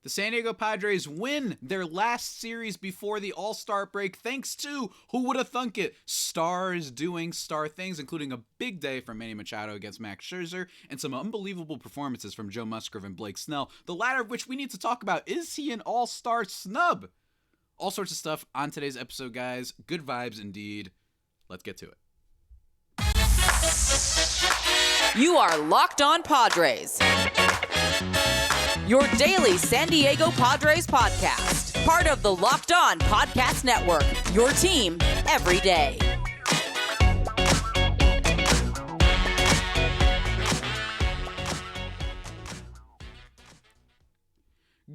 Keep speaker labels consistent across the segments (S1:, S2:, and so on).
S1: The San Diego Padres win their last series before the All-Star break thanks to, who would have thunk it, stars doing star things, including a big day from Manny Machado against Max Scherzer and some unbelievable performances from Joe Musgrove and Blake Snell, the latter of which we need to talk about. Is he an All-Star snub? All sorts of stuff on today's episode, guys. Good vibes indeed. Let's get to it.
S2: You are Locked On Padres, your daily San Diego Padres podcast. Part of the Locked On Podcast Network, your team every day.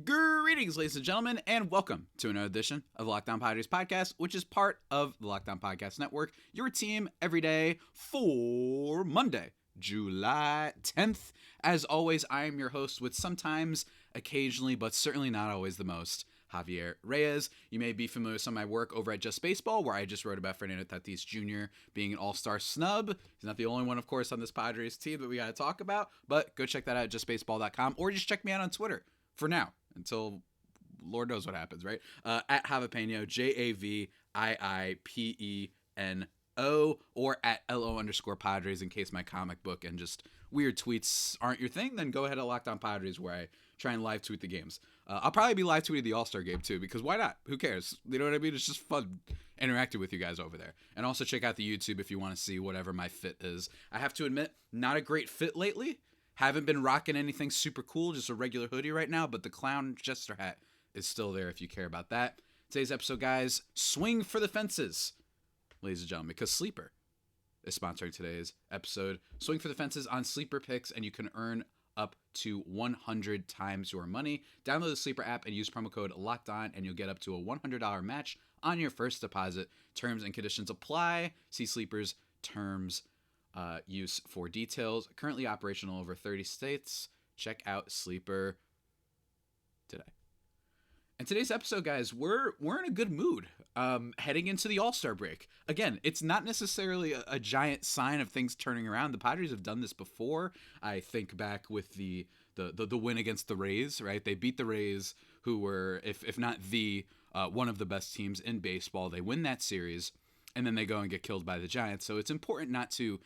S1: Greetings, ladies and gentlemen, and welcome to another edition of the Locked On Padres podcast, which is part of the Locked On Podcast Network, your team every day for Monday, July 10th. As always, I am your host with sometimes, occasionally, but certainly not always the most, Javier Reyes. You may be familiar with some of my work over at Just Baseball, where I just wrote about Fernando Tatis Jr. being an all-star snub. He's not the only one, of course, on this Padres team that we got to talk about, but go check that out at justbaseball.com, or just check me out on Twitter for now, until Lord knows what happens, right? At Javipeno, JAVIIPENO, or at LO_Padres in case my comic book and just weird tweets aren't your thing. Then go ahead to Locked On Padres, where I try and live tweet the games. I'll probably be live tweeting the All-Star game too, because why not? Who cares? You know what I mean? It's just fun interacting with you guys over there. And also check out the YouTube if you want to see whatever my fit is. I have to admit, not a great fit lately. Haven't been rocking anything super cool, just a regular hoodie right now, but the clown jester hat is still there if you care about that. Today's episode, guys, swing for the fences, ladies and gentlemen, because Sleeper is sponsoring today's episode. Swing for the fences on Sleeper Picks, and you can earn up to 100 times your money. Download the Sleeper app and use promo code LOCKEDON, and you'll get up to a $100 match on your first deposit. Terms and conditions apply. See Sleeper's terms use for details. Currently operational over 30 states. Check out Sleeper today. And today's episode, guys, we're in a good mood heading into the All-Star break. Again, it's not necessarily a giant sign of things turning around. The Padres have done this before. I think back with the win against the Rays, right? They beat the Rays, who were, if not one of the best teams in baseball. They win that series, and then they go and get killed by the Giants. So it's important not to,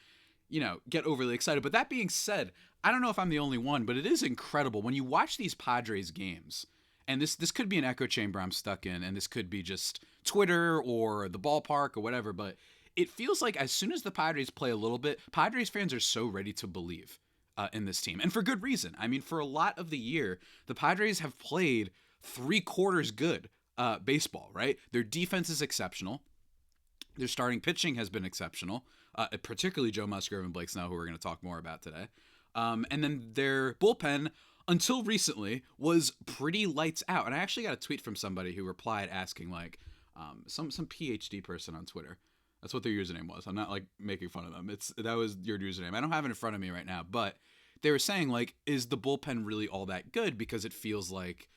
S1: get overly excited. But that being said, I don't know if I'm the only one, but it is incredible when you watch these Padres games. And this could be an echo chamber I'm stuck in, and this could be just Twitter or the ballpark or whatever, but it feels like as soon as the Padres play a little bit, Padres fans are so ready to believe in this team. And for good reason. I mean, for a lot of the year, the Padres have played 3/4 good baseball, right? Their defense is exceptional. Their starting pitching has been exceptional, particularly Joe Musgrove and Blake Snell, who we're going to talk more about today. And then their bullpen, until recently, was pretty lights out. And I actually got a tweet from somebody who replied asking, some PhD person on Twitter. That's what their username was. I'm not, making fun of them. That was your username. I don't have it in front of me right now. But they were saying, is the bullpen really all that good? Because it feels like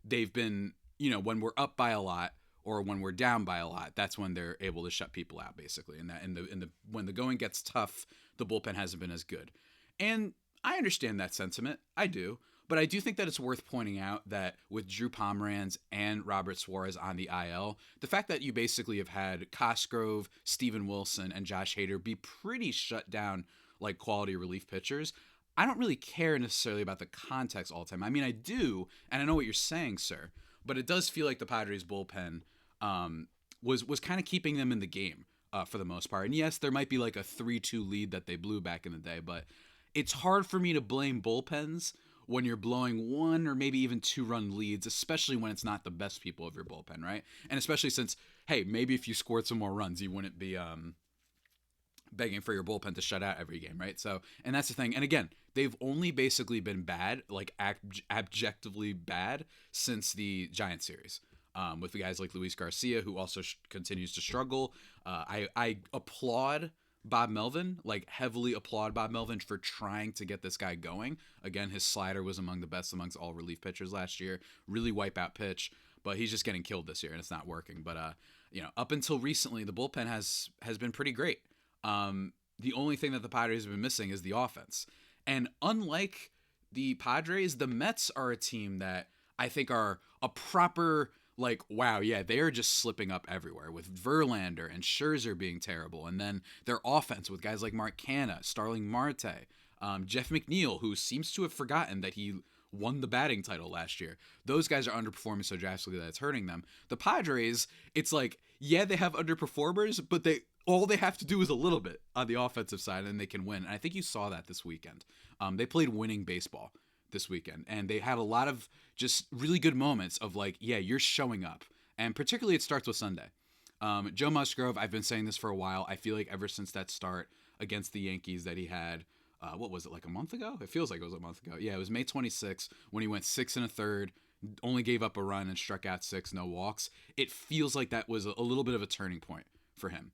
S1: they've been, when we're up by a lot or when we're down by a lot, that's when they're able to shut people out, basically. And when the going gets tough, the bullpen hasn't been as good. And I understand that sentiment. I do. But I do think that it's worth pointing out that with Drew Pomeranz and Robert Suarez on the IL, the fact that you basically have had Cosgrove, Steven Wilson, and Josh Hader be pretty shut down like quality relief pitchers, I don't really care necessarily about the context all the time. I mean, I do, and I know what you're saying, sir, but it does feel like the Padres bullpen was kind of keeping them in the game for the most part. And yes, there might be like a 3-2 lead that they blew back in the day, but it's hard for me to blame bullpens when you're blowing 1 or maybe even 2-run leads, especially when it's not the best people of your bullpen, right? And especially since, hey, maybe if you scored some more runs, you wouldn't be begging for your bullpen to shut out every game, right? So, and that's the thing. And again, they've only basically been bad, abjectively bad, since the Giants series. With the guys like Luis Garcia, who also continues to struggle. I applaud Bob Melvin, heavily applaud Bob Melvin for trying to get this guy going. Again, his slider was among the best amongst all relief pitchers last year. Really wipeout pitch, but he's just getting killed this year, and it's not working. But up until recently, the bullpen has been pretty great. The only thing that the Padres have been missing is the offense. And unlike the Padres, the Mets are a team that I think are a proper, like, wow, yeah, they are just slipping up everywhere with Verlander and Scherzer being terrible. And then their offense with guys like Mark Canha, Starling Marte, Jeff McNeil, who seems to have forgotten that he won the batting title last year. Those guys are underperforming so drastically that it's hurting them. The Padres, it's like, yeah, they have underperformers, but all they have to do is a little bit on the offensive side and they can win. And I think you saw that this weekend. They played winning baseball this weekend, and they had a lot of just really good moments of like, yeah, you're showing up. And particularly it starts with Sunday. Joe Musgrove, I've been saying this for a while. I feel like ever since that start against the Yankees that he had, what was it, like a month ago? It feels like it was a month ago. Yeah, it was May 26th when he went 6 1/3, only gave up a run and struck out 6, no walks. It feels like that was a little bit of a turning point for him.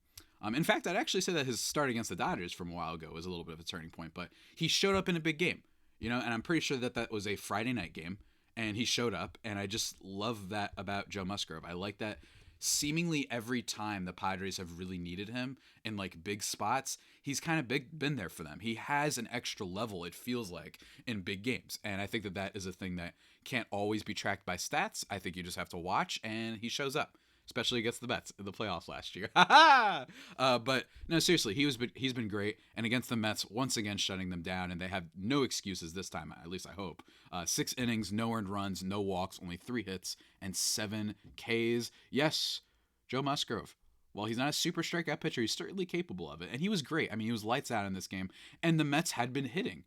S1: In fact, I'd actually say that his start against the Dodgers from a while ago was a little bit of a turning point, but he showed up in a big game, and I'm pretty sure that was a Friday night game, and he showed up, and I just love that about Joe Musgrove. I like that seemingly every time the Padres have really needed him in like big spots, he's kind of been there for them. He has an extra level, it feels like, in big games, and I think that is a thing that can't always be tracked by stats. I think you just have to watch, and he shows up. Especially against the Mets in the playoffs last year. But no, seriously, he's been great. And against the Mets, once again shutting them down, and they have no excuses this time, at least I hope. 6 innings, no earned runs, no walks, only 3 hits, and 7 Ks. Yes, Joe Musgrove. While he's not a super strikeout pitcher, he's certainly capable of it. And he was great. I mean, he was lights out in this game. And the Mets had been hitting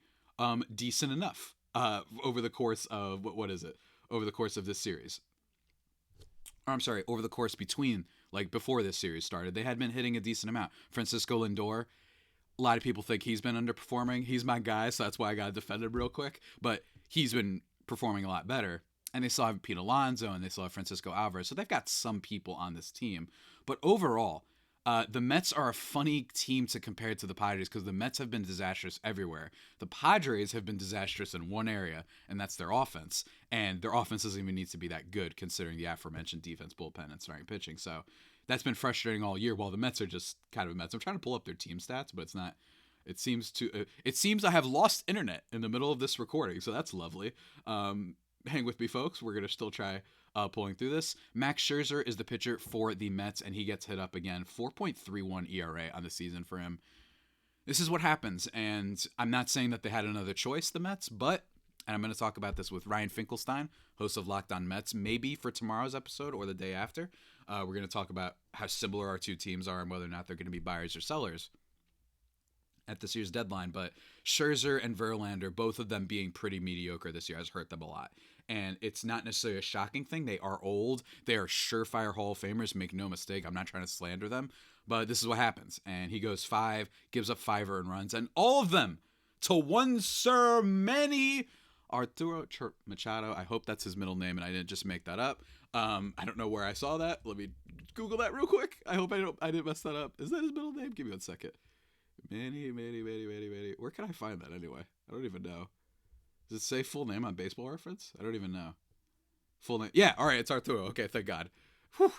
S1: decent enough over the course of, what is it? Over the course of this series. Over the course before this series started, they had been hitting a decent amount. Francisco Lindor, a lot of people think he's been underperforming. He's my guy, so that's why I got to defend him real quick. But he's been performing a lot better. And they still have Pete Alonso, and they still have Francisco Alvarez. So they've got some people on this team. But overall, the Mets are a funny team to compare to the Padres because the Mets have been disastrous everywhere. The Padres have been disastrous in one area, and that's their offense. And their offense doesn't even need to be that good considering the aforementioned defense, bullpen, and starting pitching. So that's been frustrating all year while the Mets are just kind of Mets. I'm trying to pull up their team stats, but it's not. It seems I have lost internet in the middle of this recording, so that's lovely. Hang with me, folks. We're going to still try pulling through this. Max Scherzer is the pitcher for the Mets, and he gets hit up again. 4.31 ERA on the season for him. This is what happens, and I'm not saying that they had another choice, the Mets, but, and I'm going to talk about this with Ryan Finkelstein, host of Locked On Mets, maybe for tomorrow's episode or the day after. We're going to talk about how similar our two teams are and whether or not they're going to be buyers or sellers at this year's deadline. But Scherzer and Verlander, both of them being pretty mediocre this year, has hurt them a lot. And it's not necessarily a shocking thing. They are old. They are surefire Hall of Famers. Make no mistake. I'm not trying to slander them. But this is what happens. And he goes 5, gives up 5 earned runs. And all of them to one Sir Manny Machado. I hope that's his middle name and I didn't just make that up. I don't know where I saw that. Let me Google that real quick. I hope I didn't mess that up. Is that his middle name? Give me 1 second. Manny. Where can I find that anyway? I don't even know. Does it say full name on Baseball Reference? I don't even know. Full name. Yeah, all right, it's Arturo. Okay, thank God. Whew.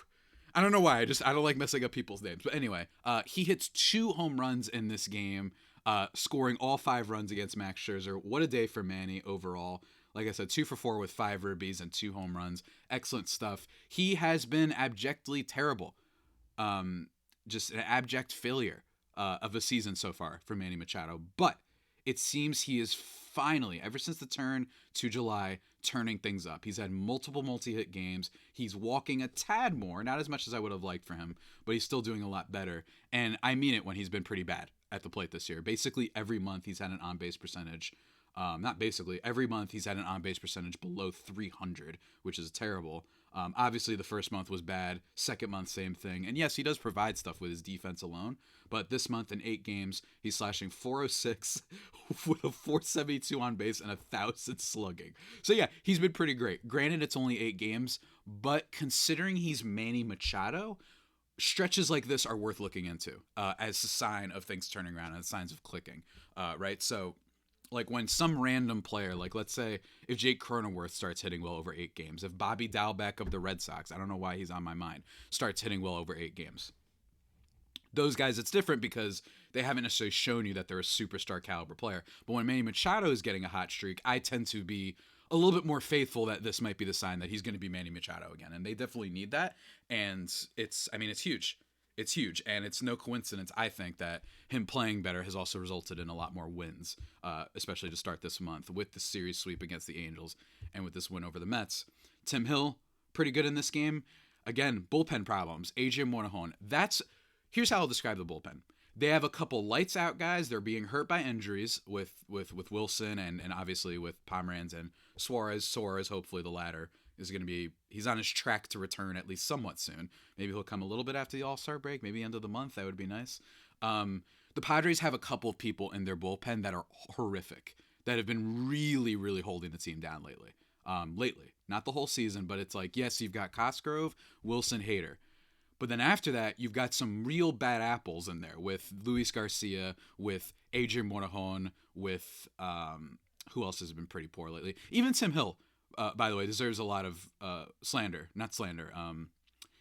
S1: I don't know why. I don't like messing up people's names. But anyway, he hits 2 home runs in this game, scoring all 5 runs against Max Scherzer. What a day for Manny overall. Like I said, 2 for 4 with 5 ribbies and 2 home runs. Excellent stuff. He has been abjectly terrible. Just an abject failure of a season so far for Manny Machado. But it seems he is finally, ever since the turn to July, turning things up. He's had multiple multi-hit games. He's walking a tad more, not as much as I would have liked for him, but he's still doing a lot better. And I mean it when he's been pretty bad at the plate this year. Basically, every month he's had an on-base percentage. Every month he's had an on-base percentage below 300, which is terrible. Obviously, the first month was bad. Second month, same thing. And yes, he does provide stuff with his defense alone. But this month in 8 games, he's slashing 406 with a 472 on base and 1,000 slugging. So yeah, he's been pretty great. Granted, it's only 8 games, but considering he's Manny Machado, stretches like this are worth looking into as a sign of things turning around and signs of clicking, right? So like when some random player, like let's say if Jake Cronenworth starts hitting well over 8 games, if Bobby Dalbec of the Red Sox, I don't know why he's on my mind, starts hitting well over 8 games. Those guys, it's different because they haven't necessarily shown you that they're a superstar caliber player. But when Manny Machado is getting a hot streak, I tend to be a little bit more faithful that this might be the sign that he's going to be Manny Machado again. And they definitely need that. And it's huge. It's huge. And it's no coincidence, I think, that him playing better has also resulted in a lot more wins, especially to start this month with the series sweep against the Angels and with this win over the Mets. Tim Hill, pretty good in this game. Again, bullpen problems. AJ Preller. Here's how I'll describe the bullpen. They have a couple lights out guys. They're being hurt by injuries with Wilson and obviously with Pomeranz and Suarez, hopefully the latter is going to be, he's on his track to return at least somewhat soon. Maybe he'll come a little bit after the All-Star break, maybe end of the month. That would be nice. The Padres have a couple of people in their bullpen that are horrific, that have been really, really holding the team down lately. Not the whole season, but it's like, yes, you've got Musgrove, Wilson, Hader. But then after that, you've got some real bad apples in there with Luis Garcia, with AJ Preller, with who else has been pretty poor lately? Even Tim Hill, by the way, deserves a lot of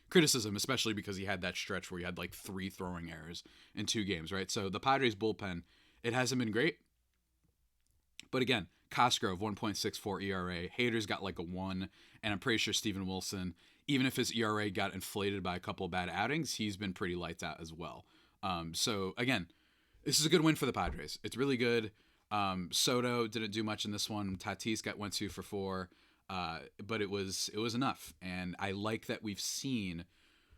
S1: criticism, especially because he had that stretch where he had like 3 throwing errors in 2 games, right? So the Padres bullpen, it hasn't been great. But again, Cosgrove, 1.64 ERA. Hader's got like a 1, and I'm pretty sure Steven Wilson, even if his ERA got inflated by a couple of bad outings, he's been pretty lights out as well. So again, this is a good win for the Padres. It's really good. Soto didn't do much in this one. Tatis went 2 for 4, but it was enough. And I like that we've seen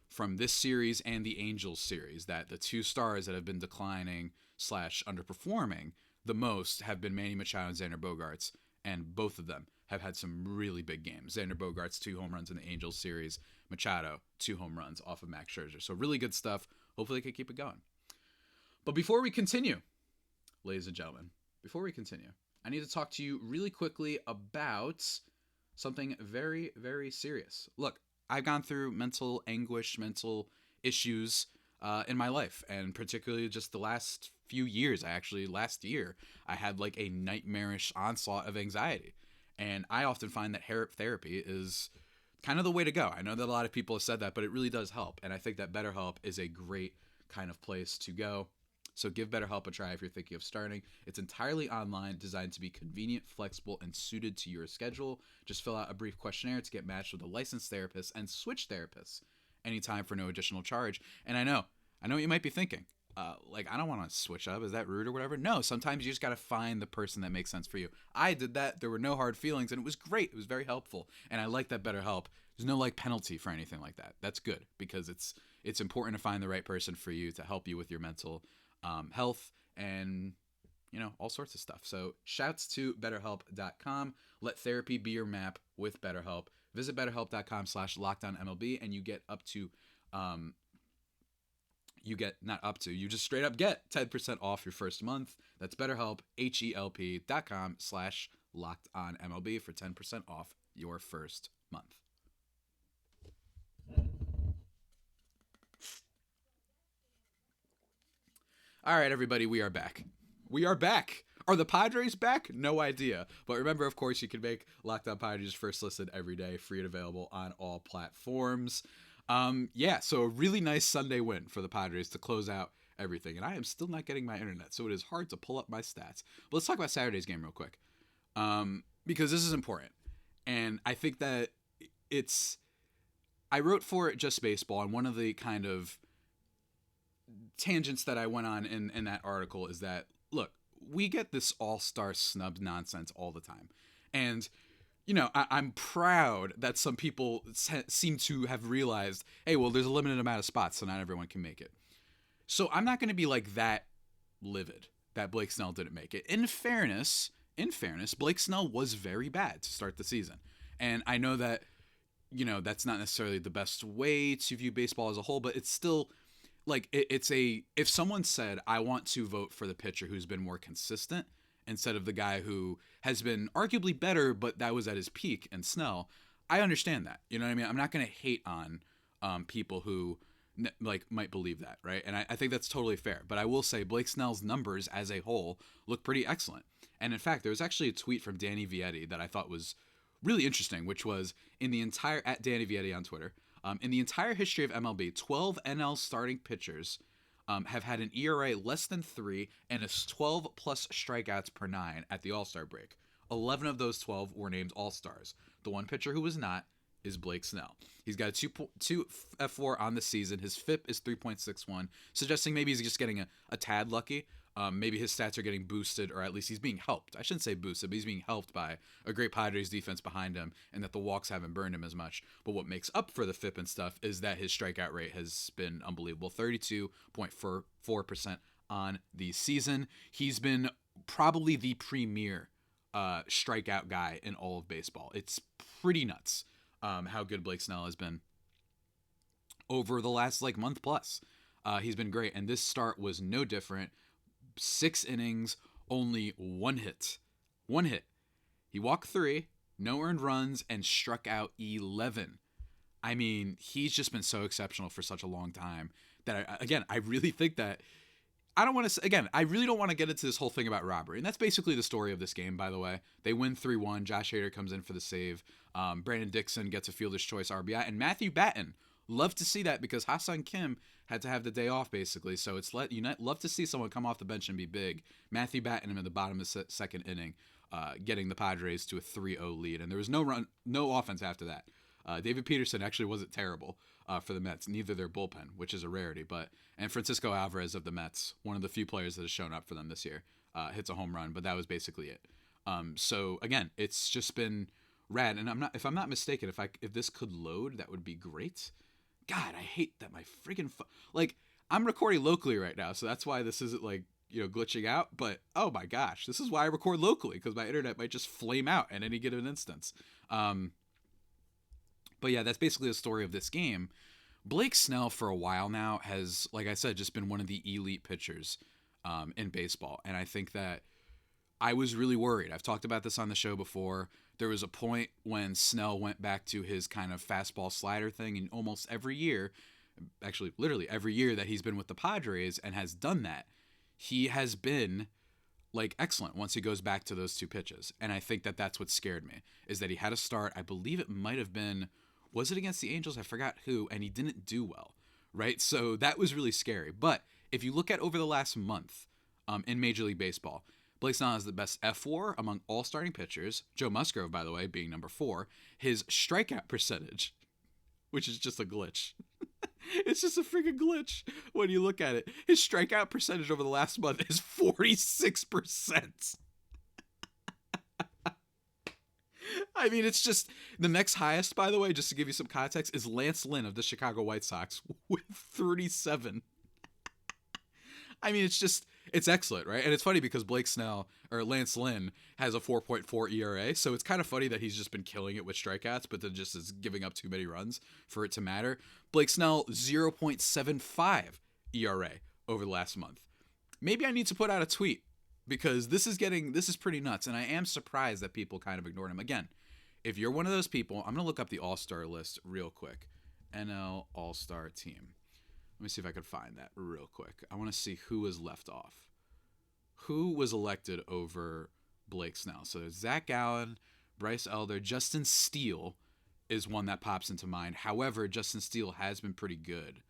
S1: from this series and the Angels series that the 2 stars that have been declining / underperforming the most have been Manny Machado and Xander Bogaerts, and both of them have had some really big games. Xander Bogaerts, 2 home runs in the Angels series. Machado, 2 home runs off of Max Scherzer. So really good stuff. Hopefully they can keep it going. But before we continue, ladies and gentlemen, I need to talk to you really quickly about something very, very serious. Look, I've gone through mental anguish, mental issues in my life, and particularly just the last few years. Last year, I had like a nightmarish onslaught of anxiety. And I often find that therapy is kind of the way to go. I know that a lot of people have said that, but it really does help. And I think that BetterHelp is a great kind of place to go. So give BetterHelp a try if you're thinking of starting. It's entirely online, designed to be convenient, flexible, and suited to your schedule. Just fill out a brief questionnaire to get matched with a licensed therapist and switch therapists anytime for no additional charge. And I know what you might be thinking. I don't want to switch up. Is that rude or whatever? No, sometimes you just got to find the person that makes sense for you. I did that. There were no hard feelings, and it was great. It was very helpful. And I like that BetterHelp. There's no penalty for anything like that. That's good, because it's important to find the right person for you to help you with your mental health and all sorts of stuff. So shouts to BetterHelp.com. Let therapy be your map with BetterHelp. Visit BetterHelp.com/LockedOnMLB, and you get up to you just straight up get 10% off your first month. That's BetterHelp, HELP.com/LockedOnMLB for 10% off your first month. All right, everybody, we are back. Are the Padres back? No idea. But remember, of course, you can make Locked On Padres first listed every day, free and available on all platforms. So a really nice Sunday win for the Padres to close out everything. And I am still not getting my internet, so it is hard to pull up my stats. But let's talk about Saturday's game real quick, because this is important. And I think that I wrote for it Just Baseball, and one of the kind of tangents that I went on in that article is that, look, we get this all-star snub nonsense all the time. And I'm proud that some people seem to have realized, hey, well, there's a limited amount of spots, so not everyone can make it. So I'm not going to be like that livid that Blake Snell didn't make it. In fairness, Blake Snell was very bad to start the season. And I know that, that's not necessarily the best way to view baseball as a whole, but it's still if someone said, I want to vote for the pitcher who's been more consistent instead of the guy who has been arguably better, but that was at his peak, and Snell, I understand that. You know what I mean? I'm not going to hate on people who might believe that, right? And I think that's totally fair. But I will say Blake Snell's numbers as a whole look pretty excellent. And in fact, there was actually a tweet from Danny Vietti that I thought was really interesting, which was at Danny Vietti on Twitter, in the entire history of MLB, 12 NL starting pitchers have had an ERA less than 3 and a 12 plus strikeouts per 9 at the All-Star break. 11 of those 12 were named All-Stars. The one pitcher who was not is Blake Snell. He's got a 2 F4 on the season. His FIP is 3.61, suggesting maybe he's just getting a tad lucky. Maybe his stats are getting boosted, or at least he's being helped. I shouldn't say boosted, but he's being helped by a great Padres defense behind him, and that the walks haven't burned him as much. But what makes up for the FIP and stuff is that his strikeout rate has been unbelievable, 32.44% on the season. He's been probably the premier strikeout guy in all of baseball. It's pretty nuts how good Blake Snell has been over the last month plus. He's been great, and this start was no different. 6 innings, only 1 hit. 1 hit. He walked 3, no earned runs, and struck out 11. I mean, he's just been so exceptional for such a long time that, I really think that I really don't want to get into this whole thing about robbery. And that's basically the story of this game, by the way. They win 3-1. Josh Hader comes in for the save. Brandon Dixon gets a fielder's choice RBI. And Matthew Batten, love to see that because Ha-Seong Kim had to have the day off, basically. So it's love to see someone come off the bench and be big. Matthew Batten in the bottom of the second inning, getting the Padres to a 3-0 lead. And there was no offense after that. David Peterson actually wasn't terrible for the Mets, neither their bullpen, which is a rarity. And Francisco Alvarez of the Mets, one of the few players that has shown up for them this year, hits a home run, but that was basically it. So again, it's just been rad. And if I'm not mistaken, if this could load, that would be great. God, I hate that my friggin' I'm recording locally right now, so that's why this isn't glitching out. But oh my gosh, this is why I record locally, because my internet might just flame out at any given instance. But yeah, that's basically the story of this game. Blake Snell for a while now has, like I said, just been one of the elite pitchers in baseball. And I think that I was really worried. I've talked about this on the show before. There was a point when Snell went back to his kind of fastball slider thing, and almost every year, actually literally every year that he's been with the Padres and has done that, he has been excellent once he goes back to those 2 pitches. And I think that that's what scared me, is that he had a start, I believe it might have been, was it against the Angels? I forgot who, and he didn't do well, right? So that was really scary. But if you look at over the last month in Major League Baseball, Blake Snell has the best F4 among all starting pitchers. Joe Musgrove, by the way, being number 4. His strikeout percentage, which is just a glitch. It's just a freaking glitch when you look at it. His strikeout percentage over the last month is 46%. I mean, it's just the next highest, by the way, just to give you some context, is Lance Lynn of the Chicago White Sox with 37. I mean, it's excellent, right? And it's funny because Lance Lynn has a 4.4 ERA, so it's kind of funny that he's just been killing it with strikeouts, but then just is giving up too many runs for it to matter. Blake Snell, 0.75 ERA over the last month. Maybe I need to put out a tweet because this is pretty nuts, and I am surprised that people kind of ignored him. Again, if you're one of those people, I'm going to look up the All-Star list real quick. NL All-Star team. Let me see if I could find that real quick. I want to see who was left off. Who was elected over Blake Snell? So there's Zach Gallen, Bryce Elder, Justin Steele is one that pops into mind. However, Justin Steele has been pretty good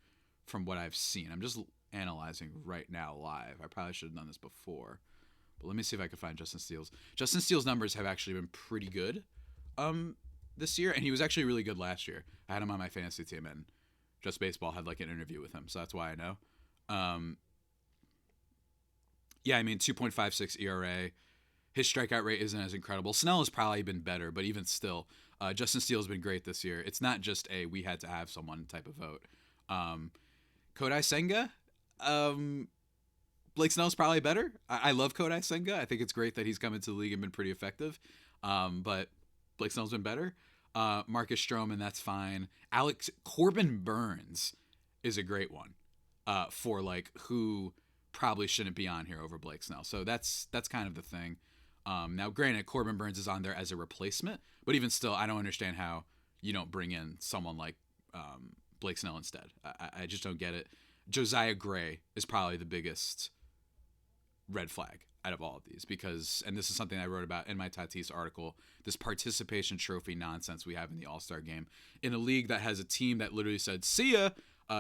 S1: from what I've seen. I'm just analyzing right now live. I probably should have done this before. But let me see if I can find Justin Steele's. Justin Steele's numbers have actually been pretty good this year, and he was actually really good last year. I had him on my fantasy team, and Just Baseball had an interview with him, so that's why I know. Yeah, I mean, 2.56 ERA. His strikeout rate isn't as incredible. Snell has probably been better, but even still, Justin Steele has been great this year. It's not just a we had to have someone type of vote. Kodai Senga, Blake Snell's probably better. I love Kodai Senga. I think it's great that he's come into the league and been pretty effective. But Blake Snell's been better. Marcus Stroman, that's fine. Corbin Burns is a great one for who probably shouldn't be on here over Blake Snell. So that's kind of the thing. Now, granted, Corbin Burns is on there as a replacement, but even still, I don't understand how you don't bring in someone like Blake Snell instead. I just don't get it. Josiah Gray is probably the biggest red flag out of all of these because, and this is something I wrote about in my Tatis article, this participation trophy nonsense we have in the All-Star game in a league that has a team that literally said, see ya,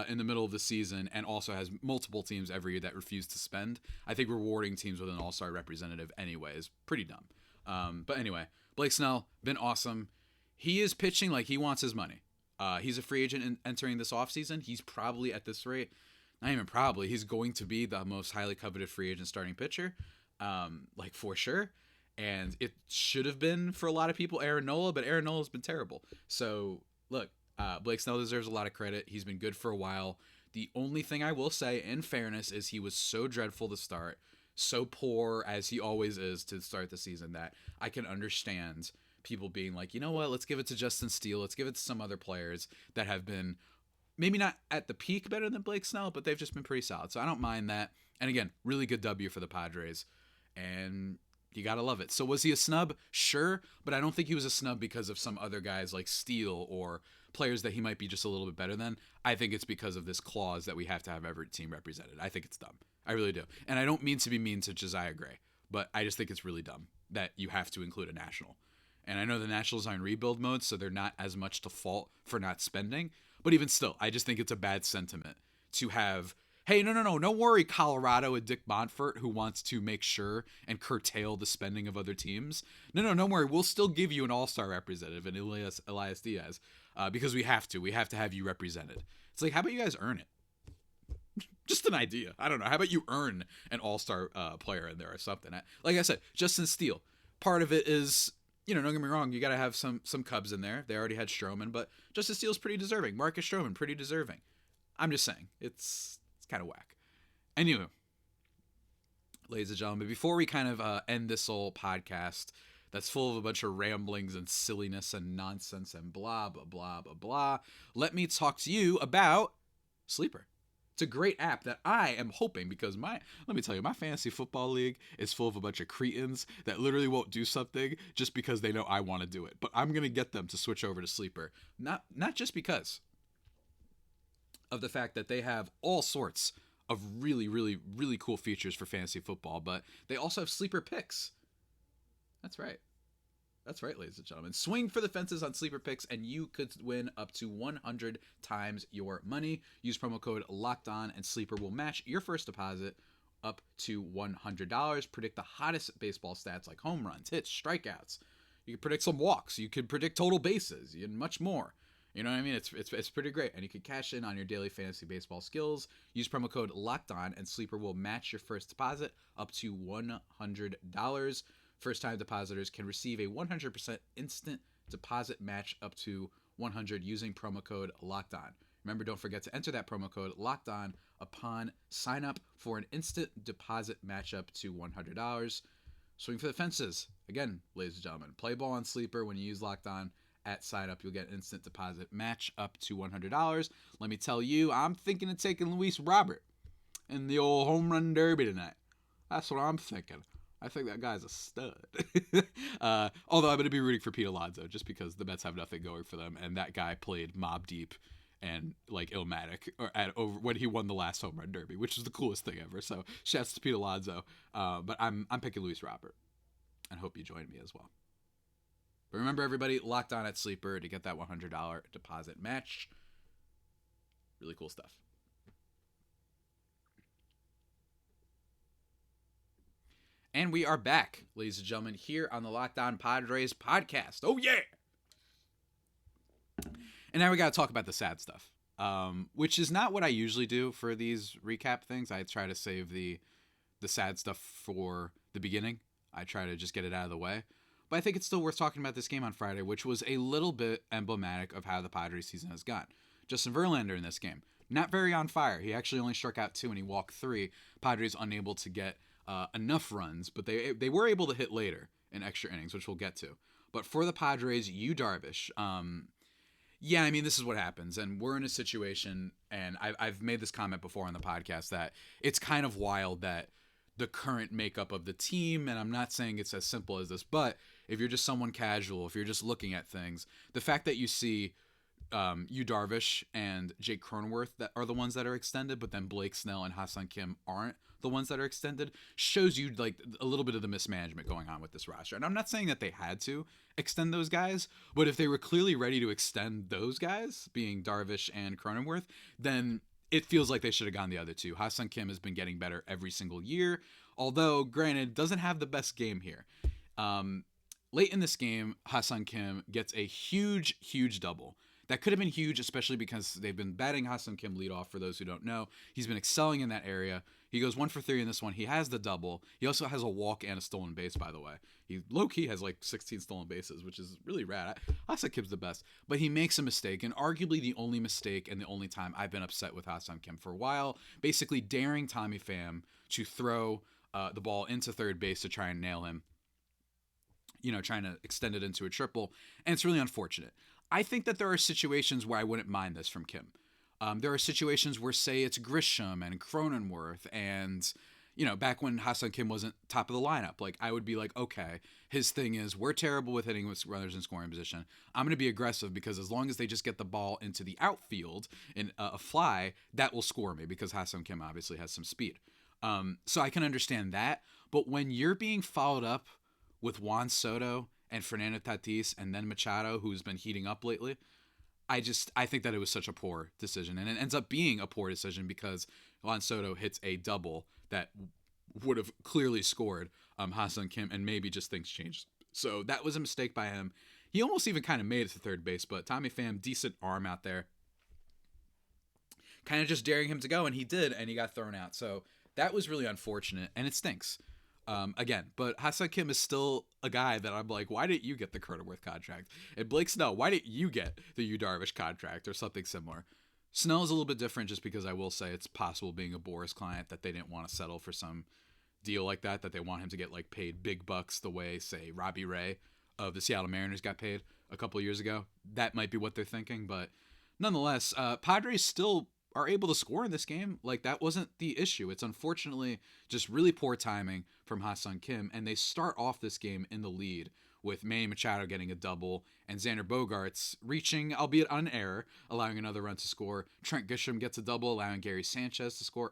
S1: in the middle of the season, and also has multiple teams every year that refuse to spend. I think rewarding teams with an all-star representative anyway is pretty dumb. But anyway, Blake Snell, been awesome. He is pitching like he wants his money. He's a free agent entering this offseason. He's probably at this rate, not even probably, he's going to be the most highly coveted free agent starting pitcher, like for sure. And it should have been for a lot of people Aaron Nola, but Aaron Nola's been terrible. So look, Blake Snell deserves a lot of credit. He's been good for a while. The only thing I will say, in fairness, is he was so dreadful to start, so poor as he always is to start the season, that I can understand people being like, you know what, let's give it to Justin Steele. Let's give it to some other players that have been maybe not at the peak better than Blake Snell, but they've just been pretty solid. So I don't mind that. And again, really good W for the Padres. And you got to love it. So was he a snub? Sure. But I don't think he was a snub because of some other guys like Steele or players that he might be just a little bit better than. I think it's because of this clause that we have to have every team represented. I think it's dumb. I really do. And I don't mean to be mean to Josiah Gray, but I just think it's really dumb that you have to include a national. And I know the Nationals are in rebuild mode, so they're not as much to fault for not spending. But even still, I just think it's a bad sentiment to have, hey, no, don't worry, Colorado and Dick Montfort, who wants to make sure and curtail the spending of other teams. No, don't worry, we'll still give you an all-star representative in Elias Diaz because we have to. We have to have you represented. It's like, how about you guys earn it? Just an idea. I don't know. How about you earn an all-star player in there or something? Like I said, Justin Steele, part of it is, don't get me wrong, you got to have some Cubs in there. They already had Stroman, but Justin Steele's pretty deserving. Marcus Stroman, pretty deserving. I'm just saying, it's kind of whack. Anyway, ladies and gentlemen, before we kind of end this whole podcast that's full of a bunch of ramblings and silliness and nonsense and blah, blah, blah, blah, blah, let me talk to you about Sleeper. It's a great app that I am hoping, because let me tell you, my fantasy football league is full of a bunch of cretins that literally won't do something just because they know I want to do it. But I'm going to get them to switch over to Sleeper. Not just because of the fact that they have all sorts of really, really, really cool features for fantasy football, but they also have Sleeper picks. That's right. That's right, ladies and gentlemen. Swing for the fences on Sleeper Picks, and you could win up to 100 times your money. Use promo code LOCKEDON, and Sleeper will match your first deposit up to $100. Predict the hottest baseball stats like home runs, hits, strikeouts. You can predict some walks. You can predict total bases and much more. You know what I mean? It's pretty great. And you can cash in on your daily fantasy baseball skills. Use promo code LOCKEDON, and Sleeper will match your first deposit up to $100. First-time depositors can receive a 100% instant deposit match up to $100 using promo code LOCKEDON. Remember, don't forget to enter that promo code LOCKEDON upon sign up for an instant deposit match up to $100. Swing for the fences. Again, ladies and gentlemen, play ball on Sleeper. When you use LOCKEDON at sign up, you'll get an instant deposit match up to $100. Let me tell you, I'm thinking of taking Luis Robert in the old home run derby tonight. That's what I'm thinking. I think that guy's a stud. Although I'm going to be rooting for Pete Alonso just because the Mets have nothing going for them, and that guy played Mobb Deep and like Illmatic over when he won the last home run derby, which is the coolest thing ever. So shouts to Pete Alonso. But I'm picking Luis Robert, and hope you join me as well. But remember, everybody, locked on at Sleeper to get that $100 deposit match. Really cool stuff. And we are back, ladies and gentlemen, here on the Locked On Padres podcast. Oh, yeah! And now we got to talk about the sad stuff, which is not what I usually do for these recap things. I try to save the sad stuff for the beginning. I try to just get it out of the way. But I think it's still worth talking about this game on Friday, which was a little bit emblematic of how the Padres season has gone. Justin Verlander in this game, not very on fire. He actually only struck out 2 and he walked 3. Padres unable to get enough runs, but they were able to hit later in extra innings, which we'll get to. But for the Padres, Yu Darvish, yeah, I mean, this is what happens, and we're in a situation, and I've made this comment before on the podcast, that it's kind of wild that the current makeup of the team, and I'm not saying it's as simple as this, but if you're just someone casual, if you're just looking at things, the fact that you see Yu Darvish and Jake Cronenworth that are the ones that are extended, but then Blake Snell and Ha-Seong Kim aren't the ones that are extended, shows you like a little bit of the mismanagement going on with this roster. And I'm not saying that they had to extend those guys, but if they were clearly ready to extend those guys, being Darvish and Cronenworth, then it feels like they should have gone the other two. Ha-Seong Kim has been getting better every single year, although granted doesn't have the best game here. late in this game, Ha-Seong Kim gets a huge double. That could have been huge, especially because they've been batting Ha-Seong Kim leadoff, for those who don't know. He's been excelling in that area. He goes 1 for 3 in this one. He has the double. He also has a walk and a stolen base, by the way. He low-key has like 16 stolen bases, which is really rad. Ha-Seong Kim's the best. But he makes a mistake, and arguably the only mistake and the only time I've been upset with Ha-Seong Kim for a while, basically daring Tommy Pham to throw the ball into third base to try and nail him. Trying to extend it into a triple. And it's really unfortunate. I think that there are situations where I wouldn't mind this from Kim. There are situations where, say, it's Grisham and Cronenworth and, back when Ha-Seong Kim wasn't top of the lineup, like, I would be like, okay, his thing is, we're terrible with hitting with runners in scoring position. I'm going to be aggressive because as long as they just get the ball into the outfield in a fly, that will score me because Ha-Seong Kim obviously has some speed. So I can understand that. But when you're being followed up with Juan Soto and Fernando Tatis and then Machado, who's been heating up lately, I think that it was such a poor decision. And it ends up being a poor decision because Juan Soto hits a double that would have clearly scored Ha-Seong Kim, and maybe just things changed. So that was a mistake by him. He almost even kind of made it to third base, but Tommy Pham, decent arm out there, kind of just daring him to go, and he did, and he got thrown out. So that was really unfortunate, and it stinks. Again, but Ha-Seong Kim is still a guy that I'm like, why didn't you get the Cronenworth contract? And Blake Snell, why didn't you get the Yu Darvish contract or something similar? Snell is a little bit different just because I will say it's possible, being a Boras client, that they didn't want to settle for some deal like that they want him to get like paid big bucks the way, say, Robbie Ray of the Seattle Mariners got paid a couple of years ago. That might be what they're thinking, but nonetheless, Padres still are able to score in this game. Like, that wasn't the issue. It's unfortunately just really poor timing from Ha-Seong Kim, and they start off this game in the lead with Manny Machado getting a double and Xander Bogaerts reaching, albeit on an error, allowing another run to score. Trent Grisham gets a double, allowing Gary Sanchez to score.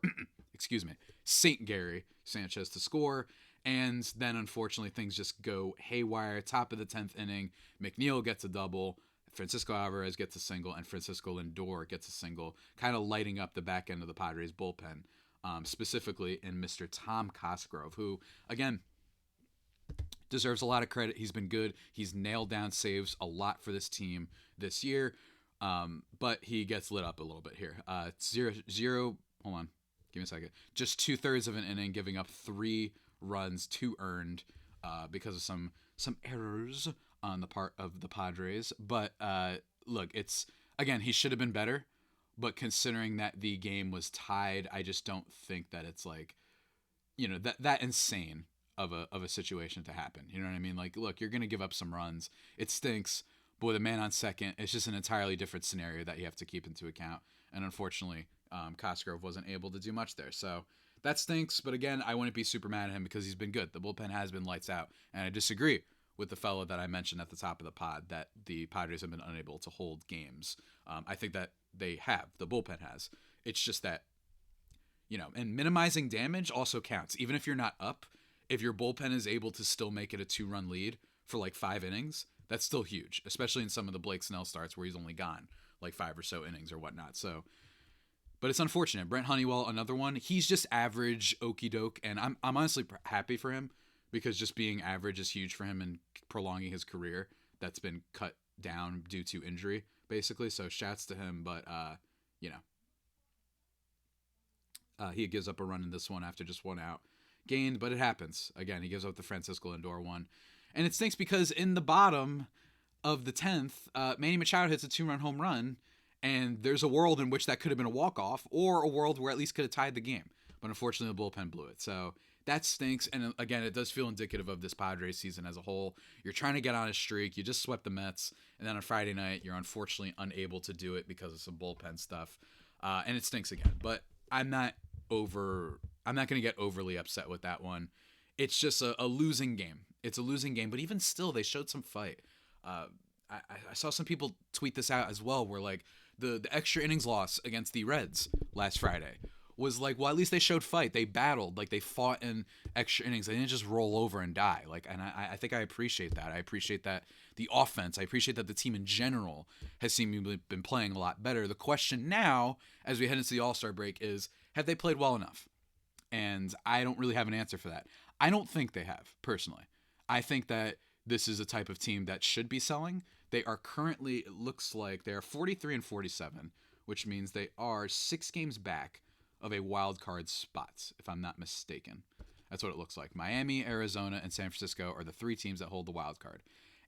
S1: Excuse me, St. Gary Sanchez to score. And then, unfortunately, things just go haywire. Top of the 10th inning, McNeil gets a double, Francisco Alvarez gets a single, and Francisco Lindor gets a single, kind of lighting up the back end of the Padres bullpen, specifically in Mr. Tom Musgrove, who, again, deserves a lot of credit. He's been good. He's nailed down saves a lot for this team this year, but he gets lit up a little bit here. 0-0, hold on, give me a second. Just 2/3 of an inning, giving up 3 runs, 2 earned, because of some errors on the part of the Padres. But look, it's, again, he should have been better, but considering that the game was tied, I just don't think that it's like, that insane of a situation to happen. You know what I mean? Like, look, you're going to give up some runs. It stinks, but with a man on second, it's just an entirely different scenario that you have to keep into account. And unfortunately, Cosgrove wasn't able to do much there. So that stinks. But again, I wouldn't be super mad at him because he's been good. The bullpen has been lights out. And I disagree with the fellow that I mentioned at the top of the pod that the Padres have been unable to hold games. I think that they have. The bullpen has. It's just that, and minimizing damage also counts. Even if you're not up, if your bullpen is able to still make it a 2-run lead for like 5 innings, that's still huge, especially in some of the Blake Snell starts where he's only gone like 5 or so innings or whatnot. So, but it's unfortunate. Brent Honeywell, another one. He's just average, okey doke, and I'm honestly happy for him because just being average is huge for him and prolonging his career that's been cut down due to injury, basically. So shouts to him, but he gives up a run in this one after just 1 out gained, but it happens. Again, he gives up the Francisco Lindor one. And it stinks because in the bottom of the 10th, Manny Machado hits a 2-run home run, and there's a world in which that could have been a walk-off or a world where at least could have tied the game. But unfortunately, the bullpen blew it. So that stinks. And again, it does feel indicative of this Padres season as a whole. You're trying to get on a streak. You just swept the Mets. And then on Friday night, you're unfortunately unable to do it because of some bullpen stuff. And it stinks again. But I'm not going to get overly upset with that one. It's just a losing game. It's a losing game, but even still, they showed some fight. I saw some people tweet this out as well, where like the extra innings loss against the Reds last Friday was like, well, at least they showed fight. They battled, like they fought in extra innings. They didn't just roll over and die. Like, and I think I appreciate that. I appreciate that the offense. I appreciate that the team in general has seemingly been playing a lot better. The question now, as we head into the All-Star break, is have they played well enough? And I don't really have an answer for that. I don't think they have, personally. I think that this is a type of team that should be selling. They are currently, it looks like they are 43 and 47, which means they are 6 games back of a wild card spot, if I'm not mistaken. That's what it looks like. Miami, Arizona, and San Francisco are the 3 teams that hold the wild card.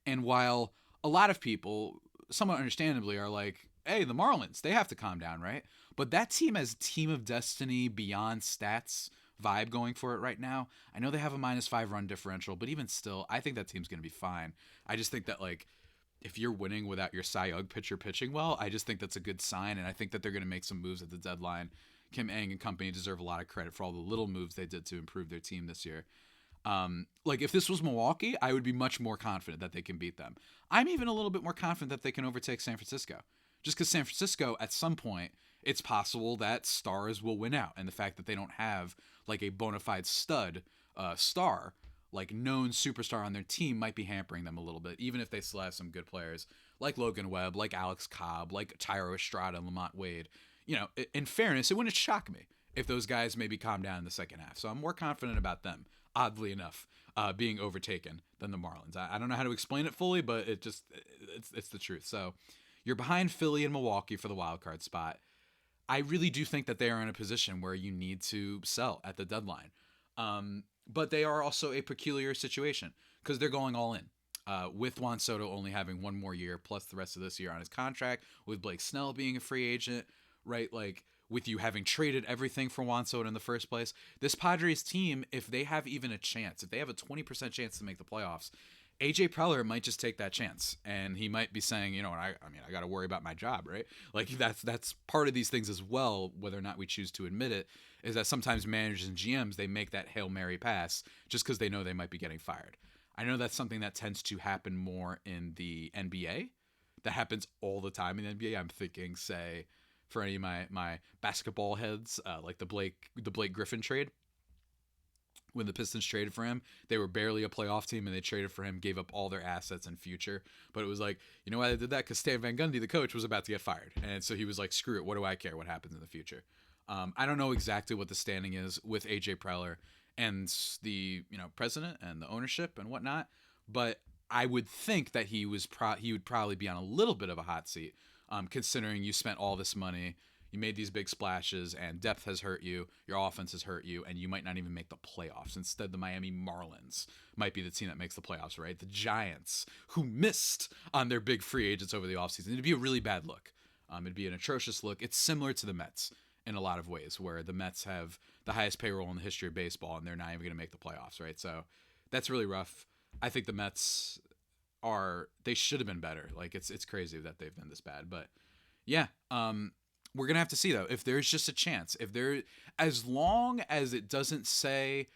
S1: And while a lot of people, somewhat understandably, are like, hey, the Marlins, they have to calm down, right? But that team has team of destiny beyond stats vibe going for it right now. I know they have a -5 run differential, but even still, I think that team's going to be fine. I just think that, like, if you're winning without your Cy Young pitcher pitching well, I just think that's a good sign, and I think that they're going to make some moves at the deadline. Kim Ng and company deserve a lot of credit for all the little moves they did to improve their team this year. Like, if this was Milwaukee, I would be much more confident that they can beat them. I'm even a little bit more confident that they can overtake San Francisco. Just because San Francisco, at some point, it's possible that stars will win out. And the fact that they don't have, like, a bona fide star, like, known superstar on their team might be hampering them a little bit, even if they still have some good players like Logan Webb, like Alex Cobb, like Tyro Estrada and Lamont Wade. You know, in fairness, it wouldn't shock me if those guys maybe calm down in the second half. So I'm more confident about them, oddly enough, being overtaken than the Marlins. I don't know how to explain it fully, but it's the truth. So you're behind Philly and Milwaukee for the wild card spot. I really do think that they are in a position where you need to sell at the deadline. But they are also a peculiar situation because they're going all in. With Juan Soto only having 1 more year plus the rest of this year on his contract, with Blake Snell being a free agent, right? Like, with you having traded everything for Juan Soto in the first place, this Padres team, if they have even a chance, if they have a 20% chance to make the playoffs, AJ Preller might just take that chance, and he might be saying, you know, I got to worry about my job, right? Like, that's part of these things as well, whether or not we choose to admit it, is that sometimes managers and GMs, they make that Hail Mary pass just because they know they might be getting fired. I know that's something that tends to happen more in the NBA. That happens all the time in the NBA. I'm thinking, say, for any of my basketball heads, like the Blake Griffin trade. When the Pistons traded for him, they were barely a playoff team, and they traded for him, gave up all their assets and future. But it was like, you know why they did that? Because Stan Van Gundy, the coach, was about to get fired. And so he was like, screw it, what do I care what happens in the future? I don't know exactly what the standing is with AJ Preller and the president and the ownership and whatnot, but I would think that he would probably be on a little bit of a hot seat, considering you spent all this money, you made these big splashes, and depth has hurt you, your offense has hurt you, and you might not even make the playoffs. Instead, the Miami Marlins might be the team that makes the playoffs, right? The Giants, who missed on their big free agents over the offseason. It'd be a really bad look. It'd be an atrocious look. It's similar to the Mets in a lot of ways, where the Mets have the highest payroll in the history of baseball, and they're not even going to make the playoffs, right? So that's really rough. I think the Mets they should have been better. Like, it's crazy that they've been this bad. But yeah, we're going to have to see, though, if there's just a chance. As long as it doesn't say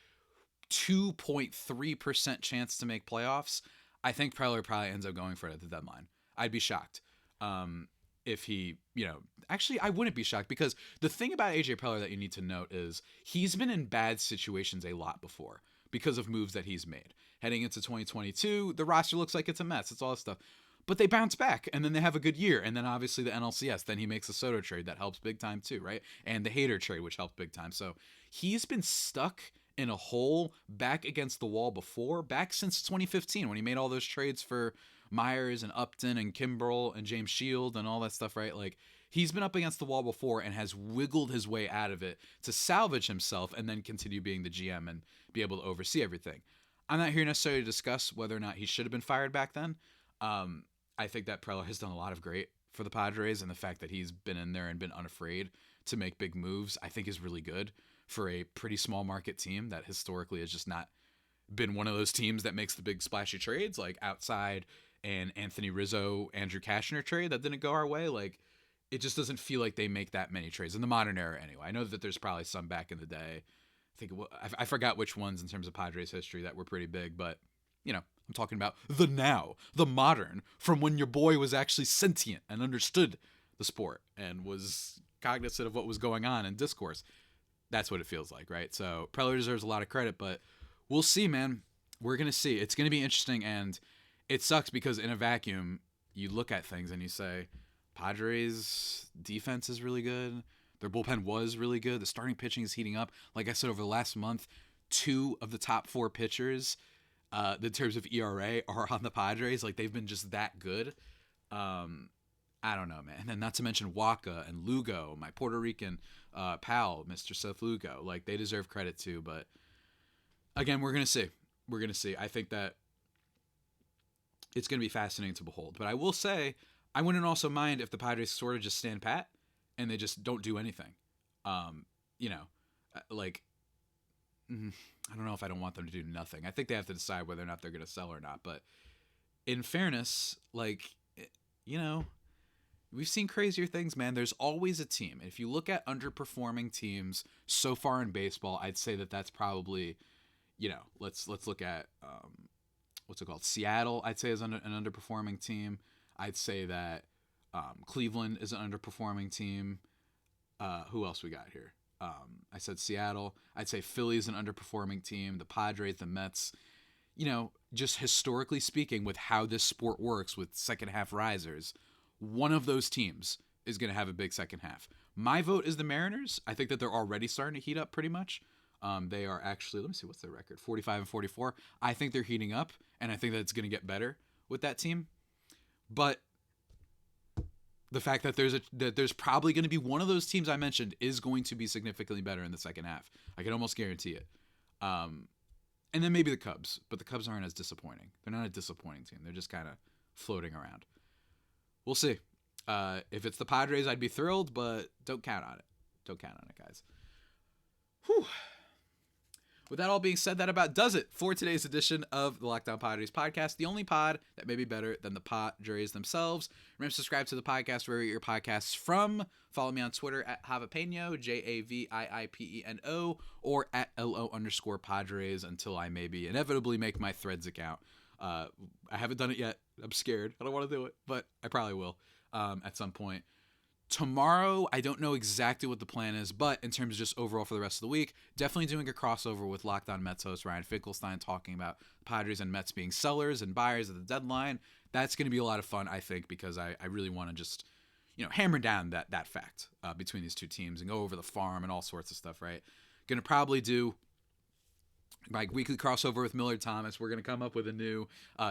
S1: 2.3% chance to make playoffs, I think Preller probably ends up going for it at the deadline. I'd be shocked. If he, actually, I wouldn't be shocked, because the thing about AJ Preller that you need to note is he's been in bad situations a lot before because of moves that he's made. Heading into 2022, the roster looks like it's a mess. It's all this stuff. But they bounce back, and then they have a good year. And then obviously the NLCS, then he makes a Soto trade that helps big time too, right? And the Hader trade, which helped big time. So he's been stuck in a hole back against the wall before, back since 2015 when he made all those trades for Myers and Upton and Kimbrel and James Shield and all that stuff, right? Like, he's been up against the wall before and has wiggled his way out of it to salvage himself and then continue being the GM and be able to oversee everything. I'm not here necessarily to discuss whether or not he should have been fired back then. I think that Preller has done a lot of great for the Padres, and the fact that he's been in there and been unafraid to make big moves, I think, is really good for a pretty small market team that historically has just not been one of those teams that makes the big splashy trades, like outside and Anthony Rizzo, Andrew Kashner trade that didn't go our way. Like, it just doesn't feel like they make that many trades in the modern era anyway. I know that there's probably some back in the day. I forgot which ones in terms of Padres history that were pretty big, but I'm talking about the now, the modern, from when your boy was actually sentient and understood the sport and was cognizant of what was going on in discourse. That's what it feels like, right? So Preller deserves a lot of credit, but we'll see, man. We're going to see. It's going to be interesting, and it sucks because in a vacuum, you look at things and you say, Padres defense is really good. Their bullpen was really good. The starting pitching is heating up. Like I said, over the last month, 2 of the top 4 pitchers in terms of ERA are on the Padres. Like, they've been just that good. I don't know, man. And then not to mention Waka and Lugo, my Puerto Rican pal, Mr. Seth Lugo. Like, they deserve credit too. But again, we're going to see. We're going to see. I think that it's going to be fascinating to behold. But I will say, I wouldn't also mind if the Padres sort of just stand pat and they just don't do anything. You know, like, I don't know if I don't want them to do nothing. I think they have to decide whether or not they're going to sell or not. But in fairness, like, you know, we've seen crazier things, man. There's always a team. If you look at underperforming teams so far in baseball, I'd say that that's probably, you know, let's look at what's it called? Seattle, I'd say, is an underperforming team. I'd say that Cleveland is an underperforming team. Who else we got here? I said Seattle. I'd say Philly is an underperforming team. The Padres, the Mets. You know, just historically speaking, with how this sport works with second half risers, one of those teams is going to have a big second half. My vote is the Mariners. I think that they're already starting to heat up pretty much. They are actually, let me see, what's their record? 45 and 44. I think they're heating up, and I think that it's going to get better with that team. But the fact that there's probably going to be one of those teams I mentioned is going to be significantly better in the second half. I can almost guarantee it. And then maybe the Cubs, but the Cubs aren't as disappointing. They're not a disappointing team. They're just kind of floating around. We'll see. If it's the Padres, I'd be thrilled, but don't count on it. Don't count on it, guys. Whew. With that all being said, that about does it for today's edition of the Locked On Padres podcast, the only pod that may be better than the Padres themselves. Remember to subscribe to the podcast wherever you get your podcasts from. Follow me on Twitter at Javipeno, JAVIIPENO, or at LO_Padres until I maybe inevitably make my Threads account. I haven't done it yet. I'm scared. I don't want to do it, but I probably will at some point. Tomorrow, I don't know exactly what the plan is, but in terms of just overall for the rest of the week, definitely doing a crossover with Locked On Mets host Ryan Finkelstein talking about Padres and Mets being sellers and buyers at the deadline. That's going to be a lot of fun, I think, because I really want to just, you know, hammer down that fact between these two teams and go over the farm and all sorts of stuff, right? Going to probably do like weekly crossover with Millard Thomas. We're going to come up with a new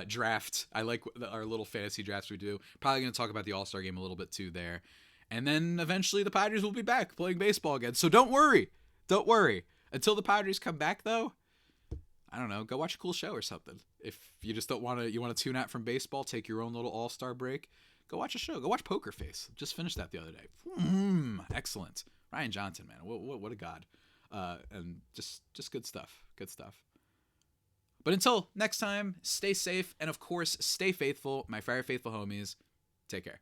S1: draft. I like our little fantasy drafts we do. Probably going to talk about the All-Star game a little bit too there. And then eventually the Padres will be back playing baseball again. So don't worry. Don't worry. Until the Padres come back, though, I don't know, go watch a cool show or something. If you just don't want to, you want to tune out from baseball, take your own little All-Star break, go watch a show. Go watch Poker Face. Just finished that the other day. Excellent. Ryan Johnson, man. What a god. And just good stuff. Good stuff. But until next time, stay safe. And of course, stay faithful. My very faithful homies. Take care.